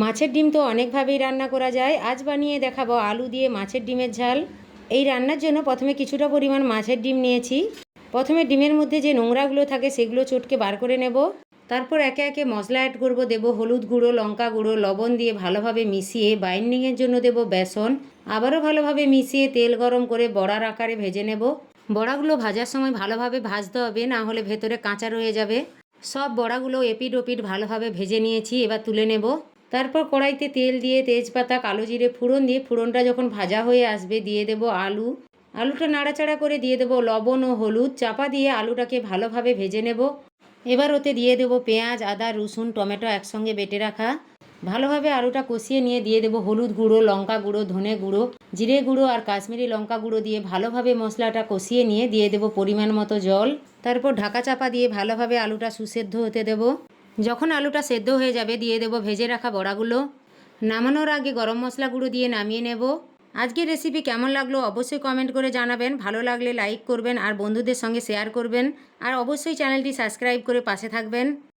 মাছের ডিম তো অনেকভাবেই রান্না করা যায়। আজ বানিয়ে দেখাবো আলু দিয়ে মাছের ডিমের ঝাল। এই রান্নার জন্য প্রথমে কিছুটা পরিমাণ মাছের ডিম নিয়েছি। প্রথমে ডিমের মধ্যে যে নোংরাগুলো থাকে সেগুলো চটকে বার করে নেব। তারপর একে একে মশলা অ্যাড করব। দেব হলুদ গুঁড়ো, লঙ্কা গুঁড়ো, লবণ দিয়ে ভালোভাবে মিশিয়ে বাইন্ডিংয়ের জন্য দেব বেসন। আবারও ভালোভাবে মিশিয়ে তেল গরম করে বড়ার আকারে ভেজে নেব। বড়াগুলো ভাজার সময় ভালোভাবে ভাজতে হবে, না হলে ভেতরে কাঁচা রয়ে যাবে। সব বড়াগুলো এপিট ওপিট ভালোভাবে ভেজে নিয়েছি, এবার তুলে নেব। তারপর কড়াইতে তেল দিয়ে তেজপাতা, কালো জিরে ফোড়ন দিয়ে ফোড়নটা যখন ভাজা হয়ে আসবে দিয়ে দেব আলুটা নাড়াচাড়া করে দিয়ে দেব লবণ ও হলুদ। চাপা দিয়ে আলুটাকে ভালোভাবে ভেজে নেব। এবার ওতে দিয়ে দেব পেঁয়াজ, আদা, রসুন, টমেটো একসঙ্গে বেটে রাখা। ভালোভাবে আলুটা কষিয়ে নিয়ে দিয়ে দেব হলুদ গুঁড়ো, লঙ্কা গুঁড়ো, ধনে গুঁড়ো, জিরে গুঁড়ো আর কাশ্মীরি লঙ্কা গুঁড়ো দিয়ে ভালোভাবে মশলাটা কষিয়ে নিয়ে দিয়ে দেব পরিমাণ মতো জল। তারপর ঢাকা চাপা দিয়ে ভালোভাবে আলুটা সুসেদ্ধ হতে দেব। যখন আলুটা সেদ্ধ হয়ে যাবে দিয়ে দেব ভেজে রাখা বড়াগুলো। নামানোর আগে গরম মশলা গুঁড়ো দিয়ে নামিয়ে নেব। আজকের রেসিপি কেমন লাগলো অবশ্যই কমেন্ট করে জানাবেন। ভালো লাগলে লাইক করবেন আর বন্ধুদের সঙ্গে শেয়ার করবেন। আর অবশ্যই চ্যানেলটি সাবস্ক্রাইব করে পাশে থাকবেন।